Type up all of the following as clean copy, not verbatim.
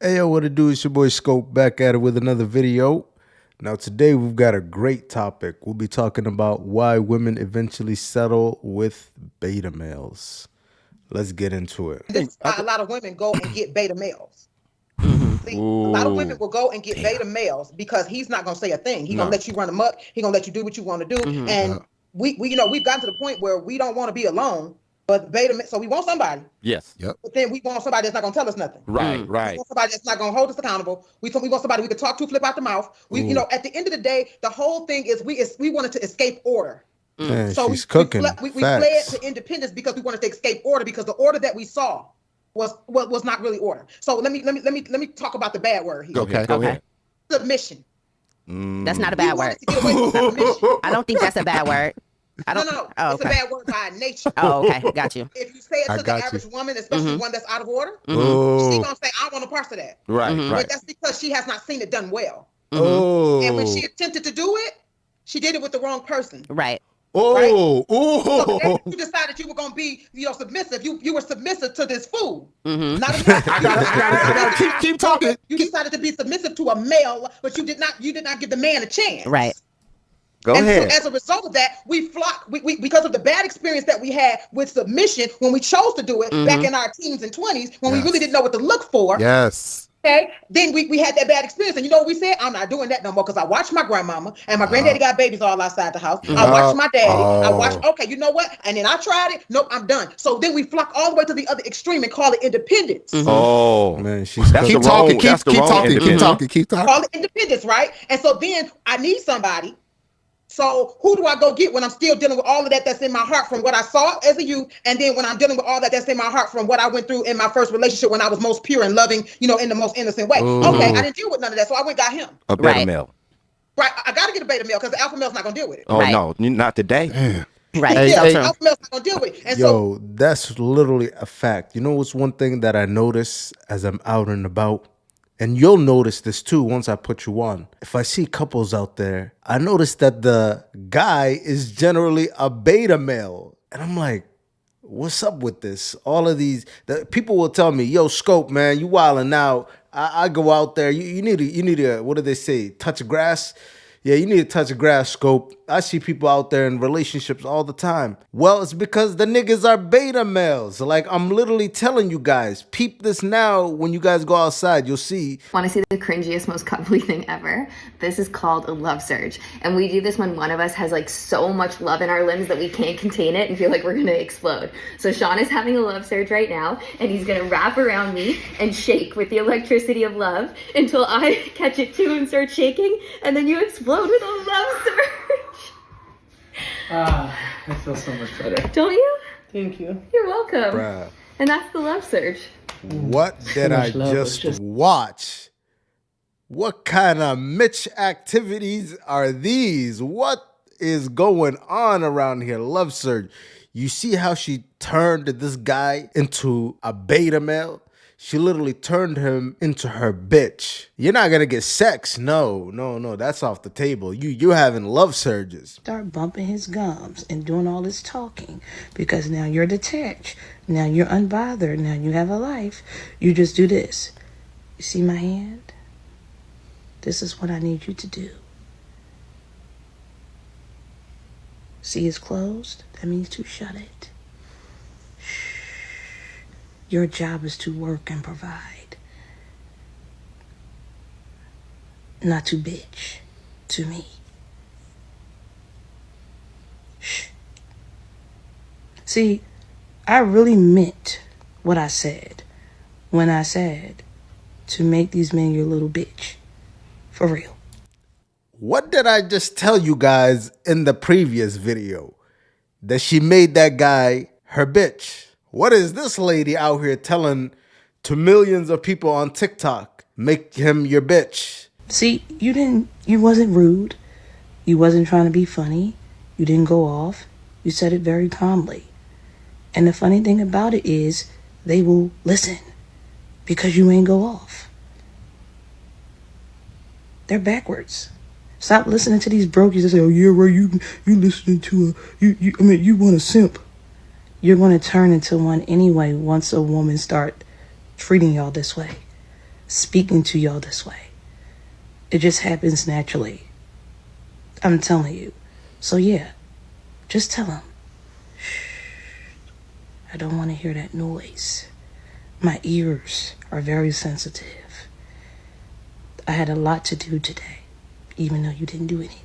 Hey, yo, what it do? It's your boy Scope back at it with another video. Now, today we've got a great topic. We'll be talking about why women eventually settle with beta males. Let's get into it. This is why a lot of women go and get beta males. See, a Ooh, lot of women will go and get damn. beta males because he's not gonna say a thing. He's gonna let you run him up. He's gonna let you do what you want to do. And we we've gotten to the point where we don't want to be alone. But so we want somebody. Yes. But then we want somebody that's not gonna tell us nothing. Right, We right. want somebody that's not gonna hold us accountable. We want somebody we can talk to, flip out the mouth. At the end of the day, the whole thing is we wanted to escape order. Man, So she's cooking. we fled Facts. to independence because we wanted to escape order because the order that we saw was not really order. So let me talk about the bad word here. Go ahead. Submission. That's not a bad word. To get away from submission. I don't think that's a bad word. I don't. No. Oh, it's okay. a bad word by nature. Oh, okay. Got you. If you say it I to the got average you. woman, especially one that's out of order, Oh, she's gonna say, "I want a part of that." Right, But right. that's because she has not seen it done well. oh, And when she attempted to do it, she did it with the wrong person. Right. oh, So oh. you decided you were gonna be, submissive. You were submissive to this fool. Not a I gotta keep talking. You decided to be submissive to a male, but you did not give the man a chance. Right. Go ahead. So as a result of that, we because of the bad experience that we had with submission when we chose to do it back in our teens and 20s when we really didn't know what to look for. Yes. Okay, then we had that bad experience, and you know what we said? I'm not doing that no more because I watched my grandmama and my granddaddy got babies all outside the house. I watched my daddy. I watched. Okay, you know what? And then I tried it. Nope, I'm done. So then we flock all the way to the other extreme and call it independence. Oh, Man, she's That's cooking. the wrong- that's the wrong independence. keep talking. Call it independence, right? And so then I need somebody. So who do I go get when I'm still dealing with all of that that's in my heart from what I saw as a youth, and then when I'm dealing with all that that's in my heart from what I went through in my first relationship when I was most pure and loving, in the most innocent way. Okay, I didn't deal with none of that, so I went and got him. A beta Right. male. Right, I got to get a beta male because the alpha male's not gonna deal with it. Oh Right. no, not today. Right. Hey, So hey, true. Alpha male's not gonna deal with it. And Yo, that's literally a fact. You know what's one thing that I notice as I'm out and about? And you'll notice this too once I put you on. If I see couples out there, I notice that the guy is generally a beta male. And I'm like, what's up with this? All of these people will tell me, yo, Scope, man, you wilding out. I go out there. You need to, what do they say? Touch of grass? Yeah, you need to touch a grass, Scope. I see people out there in relationships all the time. Well, it's because the niggas are beta males. Like, I'm literally telling you guys, peep this now. When you guys go outside, you'll see. Want to see the cringiest, most cuddly thing ever? This is called a love surge. And we do this when one of us has like so much love in our limbs that we can't contain it and feel like we're going to explode. So Sean is having a love surge right now, and he's going to wrap around me and shake with the electricity of love until I catch it too and start shaking, and then you explode with a love surge. I feel so much better. Don't you? Thank you. You're welcome. Bruh, And that's the love surge. what did I much love, it's just watch? What kind of Mitch activities are these? What is going on around here? Love surge. You see how she turned this guy into a beta male? She literally turned him into her bitch. You're not gonna get sex. No. That's off the table. You're having love surges. Start bumping his gums and doing all this talking because now you're detached. Now you're unbothered. Now you have a life. You just do this. You see my hand? This is what I need you to do. See it's closed? That means to shut it. Your job is to work and provide, not to bitch to me. Shh. See, I really meant what I said when I said to make these men your little bitch. For real. What did I just tell you guys in the previous video? That she made that guy her bitch. What is this lady out here telling to millions of people on TikTok? Make him your bitch. See, you wasn't rude. You wasn't trying to be funny. You didn't go off. You said it very calmly. And the funny thing about it is they will listen because you ain't go off. They're backwards. Stop listening to these brokies that say, oh yeah, right, you listening to you want a simp. You're going to turn into one anyway once a woman start treating y'all this way. speaking to y'all this way. It just happens naturally. I'm telling you. So yeah, just tell him. I don't want to hear that noise. My ears are very sensitive. I had a lot to do today, even though you didn't do anything.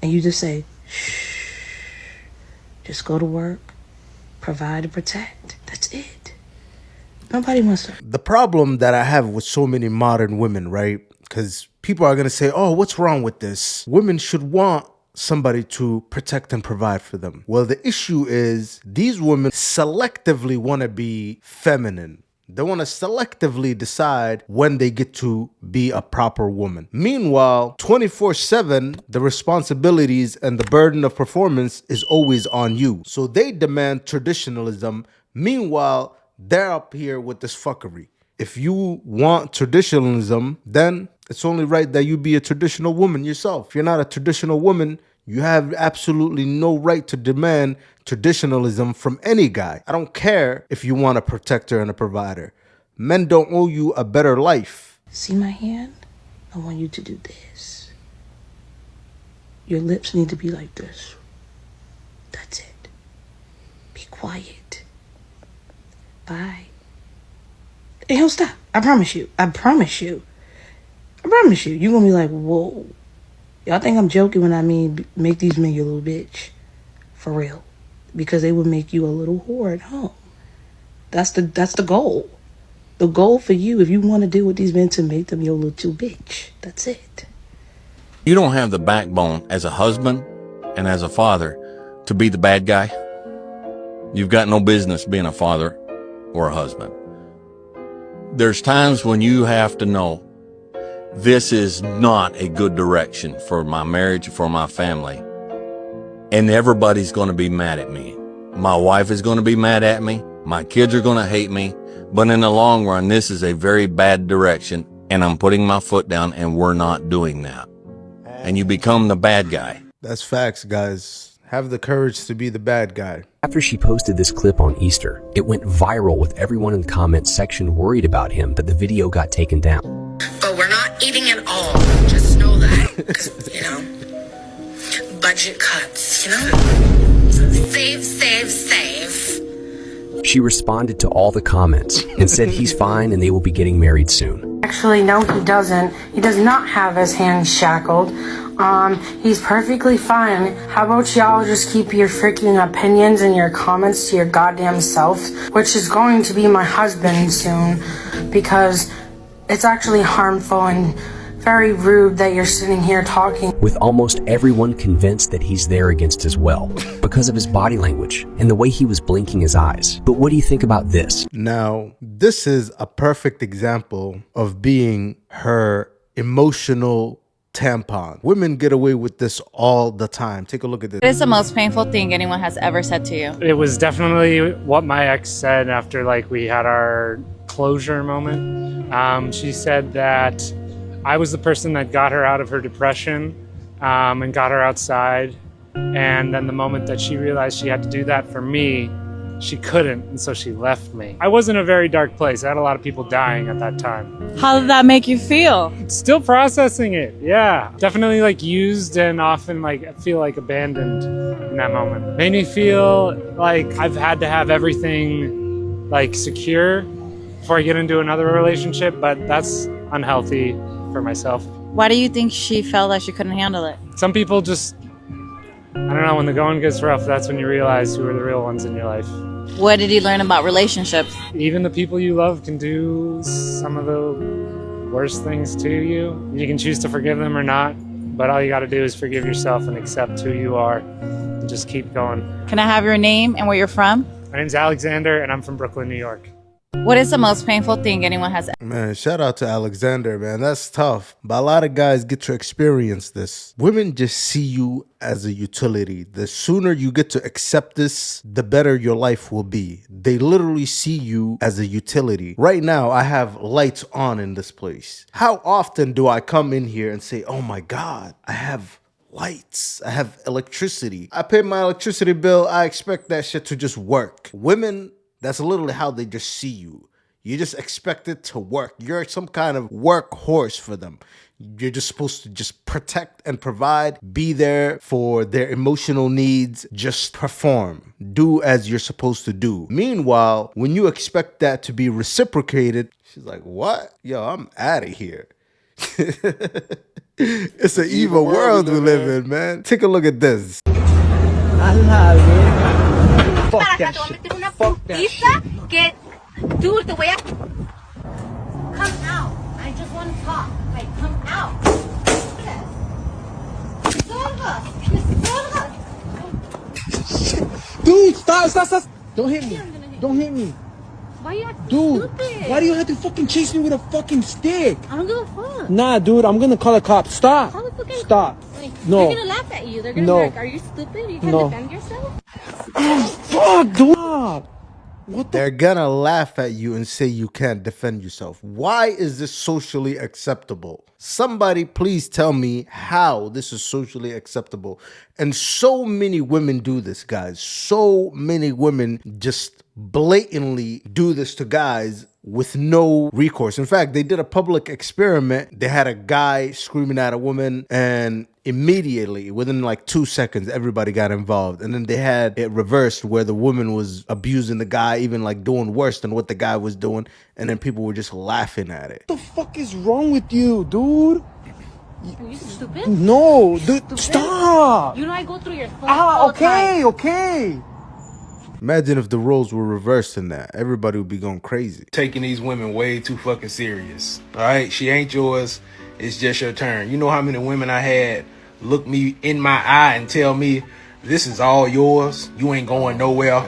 And you just say, shh. Just go to work, provide and protect. That's it. Nobody wants to. The problem that I have with so many modern women, right? Because people are going to say, oh, what's wrong with this? Women should want somebody to protect and provide for them. Well, the issue is these women selectively want to be feminine. They want to selectively decide when they get to be a proper woman. Meanwhile, 24/7, the responsibilities and the burden of performance is always on you. So they demand traditionalism. Meanwhile, they're up here with this fuckery. If you want traditionalism, then it's only right that you be a traditional woman yourself. If you're not a traditional woman, you have absolutely no right to demand traditionalism from any guy. I don't care if you want a protector and a provider. Men don't owe you a better life. See my hand? I want you to do this. Your lips need to be like this. That's it. Be quiet. Bye. Hey, he'll stop. I promise you. I promise you. I promise you. You're going to be like, whoa. Y'all think I'm joking when I mean make these men your little bitch. For real. Because they would make you a little whore at home. That's the goal. The goal for you, if you want to deal with these men, to make them your little bitch. That's it. You don't have the backbone as a husband and as a father to be the bad guy. You've got no business being a father or a husband. There's times when you have to know this is not a good direction for my marriage, for my family. And everybody's going to be mad at me. My wife is going to be mad at me. My kids are going to hate me. But in the long run, this is a very bad direction. And I'm putting my foot down, and we're not doing that. And you become the bad guy. That's facts, guys. Have the courage to be the bad guy. After she posted this clip on Easter, it went viral with everyone in the comments section worried about him that the video got taken down. But we're not eating it all. Just know that. You know? Budget cuts, you know? Save, save, save. She responded to all the comments and said he's fine and they will be getting married soon. Actually, no, he doesn't. He does not have his hands shackled. He's perfectly fine. How about y'all just keep your freaking opinions and your comments to your goddamn self, which is going to be my husband soon, because it's actually harmful and very rude that you're sitting here talking. With almost everyone convinced that he's there against his will because of his body language and the way he was blinking his eyes. But what do you think about this? Now, this is a perfect example of being her emotional tampon. Women get away with this all the time. Take a look at this. What is the most painful thing anyone has ever said to you? It was definitely what my ex said after we had our closure moment. She said that I was the person that got her out of her depression and got her outside. And then the moment that she realized she had to do that for me, she couldn't, and so she left me. I was in a very dark place. I had a lot of people dying at that time. How did that make you feel? Still processing it, yeah. Definitely used and often feel abandoned in that moment. Made me feel like I've had to have everything secure before I get into another relationship, but that's unhealthy for myself. Why do you think she felt like she couldn't handle it? Some people just, I don't know, when the going gets rough, that's when you realize who are the real ones in your life. What did you learn about relationships? Even the people you love can do some of the worst things to you. You can choose to forgive them or not, but all you got to do is forgive yourself and accept who you are and just keep going. Can I have your name and where you're from? My name's Alexander, and I'm from Brooklyn, New York. What is the most painful thing anyone has? Man, shout out to Alexander, man. That's tough. But a lot of guys get to experience this. Women just see you as a utility. The sooner you get to accept this, the better your life will be. They literally see you as a utility. Right now, I have lights on in this place. How often do I come in here and say, oh my God, I have lights, I have electricity. I pay my electricity bill. I expect that shit to just work. Women, that's literally how they just see you. You're just expected to work. You're some kind of workhorse for them. You're just supposed to just protect and provide, be there for their emotional needs, just perform, do as you're supposed to do. Meanwhile, when you expect that to be reciprocated, she's like, what? Yo, I'm out of here. It's an evil world we live in, man. Take a look at this. I love it. Fuck that shit. Fuck that shit. Que, dude, the way I come out. I just want to talk. Like, come out. Dude, stop. Don't hit me. Don't hit me. Why you acting Dude, stupid? why do you have to fucking chase me with a fucking stick? I don't give a fuck. Nah, dude, I'm gonna call a cop. Stop. Call the fucking Stop. Like, No. they're gonna laugh at you. They're gonna No. be like, are you stupid? Are you trying No. to defend yourself? Oh, fuck, dude. Stop. They're gonna laugh at you and say you can't defend yourself. Why is this socially acceptable? Somebody please tell me how this is socially acceptable. And so many women do this, guys. So many women just blatantly do this to guys with no recourse. In fact, they did a public experiment. They had a guy screaming at a woman, and immediately, within like 2 seconds, everybody got involved. And then they had it reversed where the woman was abusing the guy, even like doing worse than what the guy was doing. And then people were just laughing at it. What the fuck is wrong with you, dude? Are you stupid? No, dude, Stupid? stop. You know I go through your phone all the Okay, time. okay. Imagine if the roles were reversed in that. Everybody would be going crazy. Taking these women way too fucking serious. All right, she ain't yours. It's just your turn. You know how many women I had look me in my eye and tell me, this is all yours. You ain't going nowhere.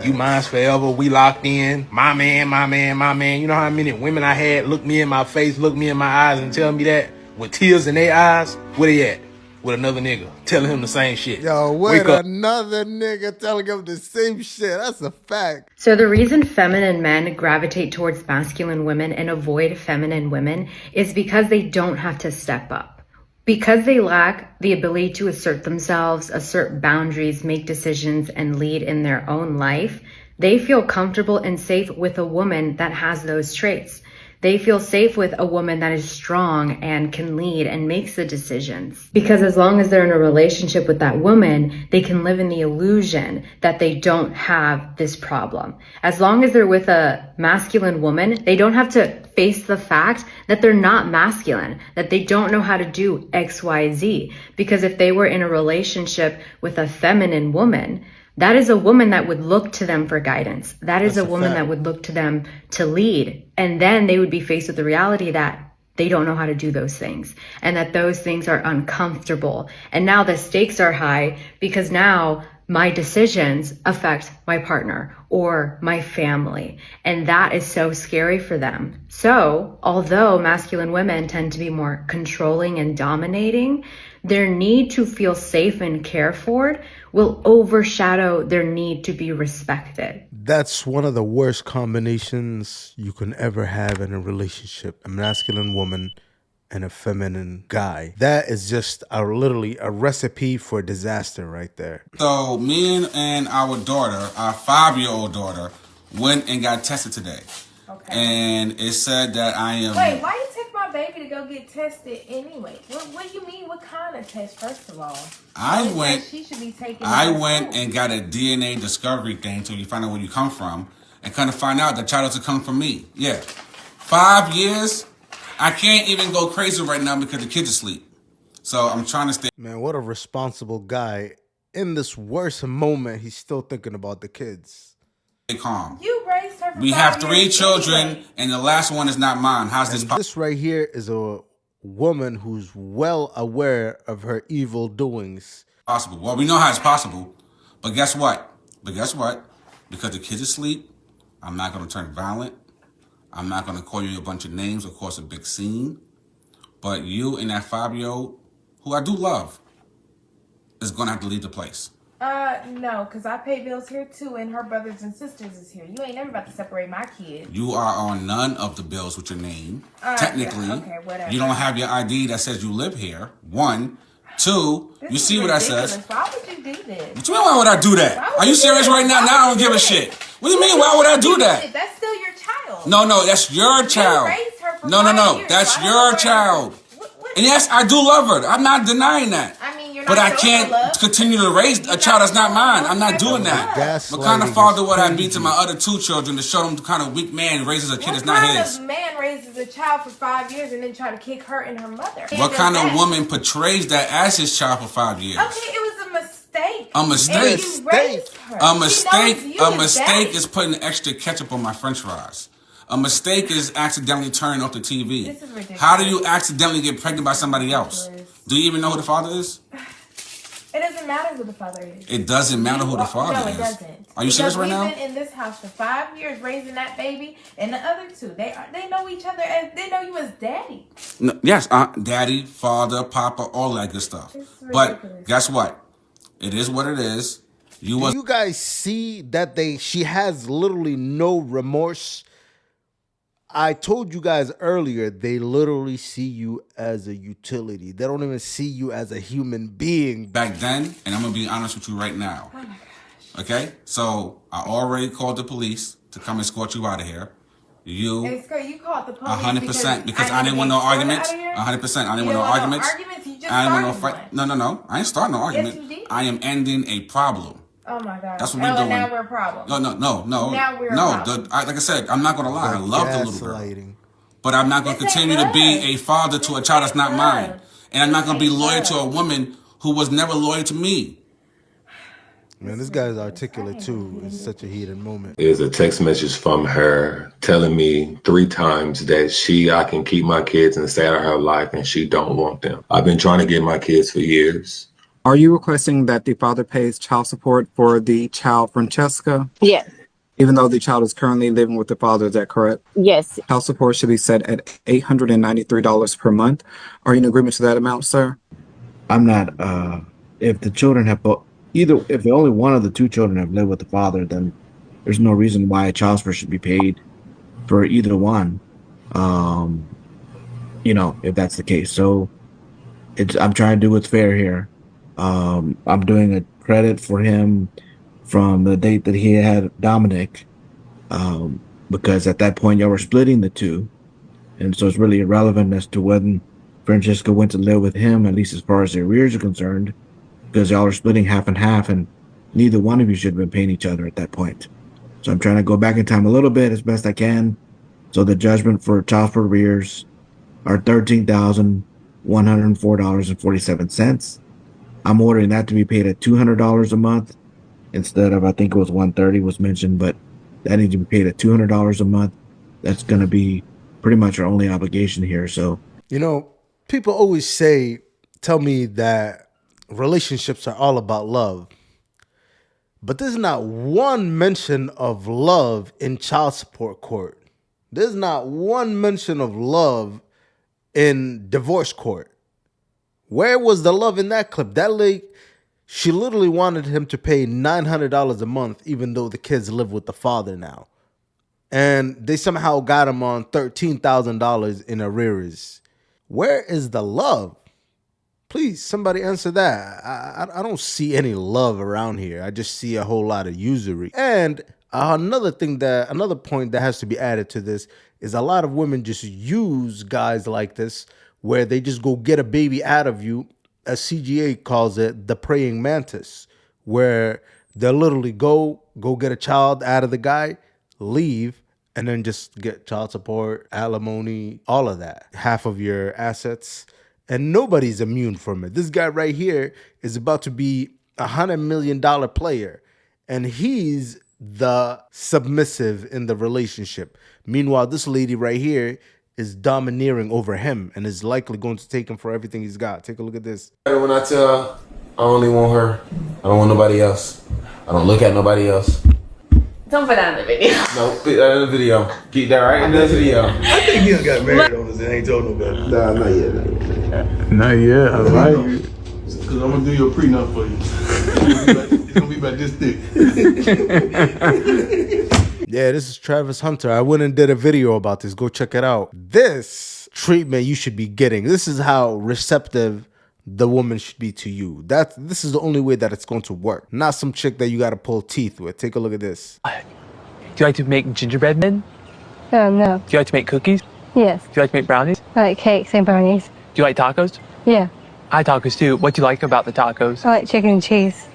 You mine's forever. We locked in. My man, my man, my man. You know how many women I had look me in my face, look me in my eyes and tell me that with tears in their eyes? Where they at? With another nigga telling him the same shit. Yo, Wake with up. another nigga telling him the same shit. That's a fact. So the reason feminine men gravitate towards masculine women and avoid feminine women is because they don't have to step up. Because they lack the ability to assert themselves, assert boundaries, make decisions, and lead in their own life, they feel comfortable and safe with a woman that has those traits. They feel safe with a woman that is strong and can lead and makes the decisions. Because as long as they're in a relationship with that woman, they can live in the illusion that they don't have this problem. As long as they're with a masculine woman, they don't have to face the fact that they're not masculine, that they don't know how to do X, Y, Z. Because if they were in a relationship with a feminine woman, that is a woman that would look to them for guidance. That is a woman that would look to them to lead. And then they would be faced with the reality that they don't know how to do those things and that those things are uncomfortable. And now the stakes are high because now my decisions affect my partner or my family. And that is so scary for them. So although masculine women tend to be more controlling and dominating, their need to feel safe and cared for will overshadow their need to be respected. That's one of the worst combinations you can ever have in a relationship. A masculine woman and a feminine guy. That is just literally a recipe for disaster right there. So me and our daughter, our 5-year-old daughter, went and got tested today. Okay. And it said that I am... Wait, why you take my baby to go get tested anyway? What do you mean? What kind of test, first of all? I went and and got a DNA discovery thing so you find out where you come from and kind of find out the child doesn't come from me. Yeah. 5 years, I can't even go crazy right now because the kids are asleep. So I'm trying to stay. Man, what a responsible guy. In this worst moment, he's still thinking about the kids. Calm. You raised her for We 5 have 3 years children anyway. and the last one is not mine. How's this possible? This right here is a woman who's well aware of her evil doings. Possible. Well, we know how it's possible. But guess what? Because the kids are asleep, I'm not going to turn violent. I'm not going to call you a bunch of names or cause a big scene. But you and that 5-year-old, who I do love, is going to have to leave the place. No, because I pay bills here too, and her brothers and sisters is here. You ain't never about to separate my kids. You are on none of the bills with your name. Technically, yeah, okay, whatever. You don't have your ID that says you live here. 1, 2, This you is see what I said? ridiculous. Why would you do this? What you mean, why would I do that? Are you serious right now? Now I don't give a shit. What do you mean, why would I do that? That's still your child. child. No, that's your child. You raised her for No, 5 years, that's so I don't know your where- child. And yes, I do love her. I'm not denying that. I mean, you're But not I showing can't her love. continue to raise a child that's not mine. I'm not doing that. What kind of father would I be to my other 2 children to show them the kind of weak man raises a kid that's not his? What kind of man raises a child for 5 years and then try to kick her and her mother? What kind of woman portrays that as his child for 5 years? Okay, it was a mistake. A mistake. And you raised her. A mistake. She knows you A mistake daddy. is putting extra ketchup on my French fries. A mistake is accidentally turning off the TV. This is ridiculous. How do you accidentally get pregnant by somebody else? Do you even know who the father is? It doesn't matter who the father is. It doesn't matter who the father No, it is. doesn't. Are you serious right now? We've been in this house for 5 years raising that baby, and the other 2, they know each other as they know you as daddy. No, yes, daddy, father, papa, all that good stuff. But guess what? It is what it is. Do you guys see that she has literally no remorse? I told you guys earlier, they literally see you as a utility. They don't even see you as a human being. Back then, and I'm going to be honest with you right now. Oh my gosh. Okay? So, I already called the police to come escort you out of here. You called the police 100% because I didn't want no arguments. 100%. I didn't want no arguments. You just I didn't want no started fight. No. I ain't starting no argument. Yes, you did. I am ending a problem. Oh my God. That's what we're doing. Now we're a problem. No. Now we're a problem. Like I said, I'm not going to lie. I love the little girl. But I'm not going to continue to be a father to a child that's not mine. And I'm not going to be loyal to a woman who was never loyal to me. Man, this guy's articulate too. It's such a heated moment. There's a text message from her telling me 3 times that I can keep my kids and stay out of her life and she don't want them. I've been trying to get my kids for years. Are you requesting that the father pays child support for the child Francesca? Yes. Even though the child is currently living with the father, is that correct? Yes. Child support should be set at $893 per month. Are you in agreement to that amount, sir? I'm not. If the children have if only one of the 2 children have lived with the father, then there's no reason why a child support should be paid for either one. If that's the case. So I'm trying to do what's fair here. I'm doing a credit for him from the date that he had Dominic, because at that point y'all were splitting the 2, and so it's really irrelevant as to when Francesca went to live with him, at least as far as the arrears are concerned, because y'all are splitting half and half, and neither one of you should have been paying each other at that point. So I'm trying to go back in time a little bit as best I can. So the judgment for child support arrears are $13,104.47. I'm ordering that to be paid at $200 a month instead of, I think it was $130 was mentioned, but that needs to be paid at $200 a month. That's going to be pretty much our only obligation here. So, people always tell me that relationships are all about love, but there's not one mention of love in child support court. There's not one mention of love in divorce court. Where was the love in that clip? That lady, she literally wanted him to pay $900 a month, even though the kids live with the father now. And they somehow got him on $13,000 in arrears. Where is the love? Please, somebody answer that. I don't see any love around here. I just see a whole lot of usury. And another point that has to be added to this is a lot of women just use guys like this, where they just go get a baby out of you, as CGA calls it, the praying mantis, where they'll literally go get a child out of the guy, leave, and then just get child support, alimony, all of that, half of your assets, and nobody's immune from it. This guy right here is about to be $100 million player, and he's the submissive in the relationship. Meanwhile, this lady right here is domineering over him and is likely going to take him for everything he's got. Take a look at this. When I tell her I only want her, I don't want nobody else. I don't look at nobody else. Don't put that in the video. No, put that in the video. Keep that right in the video. I think he done got married on us and ain't told nobody. Nah, not yet. Not yet, I like it. Because I'm going to do your prenup for you. It's going to be about this thick. Yeah, this is Travis Hunter. I went and did a video about this. Go check it out. This treatment you should be getting. This is how receptive the woman should be to you. This is the only way that it's going to work. Not some chick that you got to pull teeth with. Take a look at this. Do you like to make gingerbread men? No. Do you like to make cookies? Yes. Do you like to make brownies? I like cakes and brownies. Do you like tacos? Yeah. I like tacos too. What do you like about the tacos? I like chicken and cheese.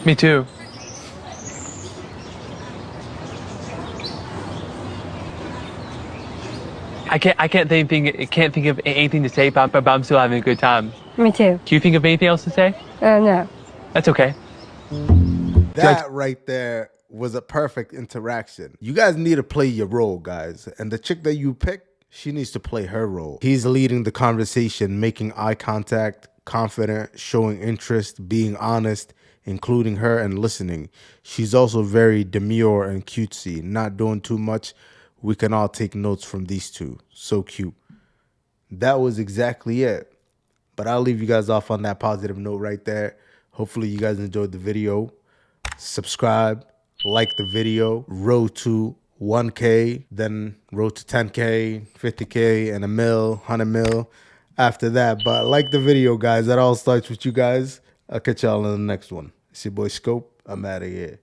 Me too. Can't think of anything to say, but I'm still having a good time. Me too. Do you think of anything else to say? No. That's okay. That right there was a perfect interaction. You guys need to play your role, guys. And the chick that you pick, she needs to play her role. He's leading the conversation, making eye contact, confident, showing interest, being honest, including her and listening. She's also very demure and cutesy, not doing too much. We can all take notes from these two. So cute. That was exactly it. But I'll leave you guys off on that positive note right there. Hopefully you guys enjoyed the video. Subscribe, like the video, road to 1K, then road to 10K, 50K, and a mil, 100 mil after that. But like the video, guys. That all starts with you guys. I'll catch y'all in the next one. It's your boy Scope. I'm out of here.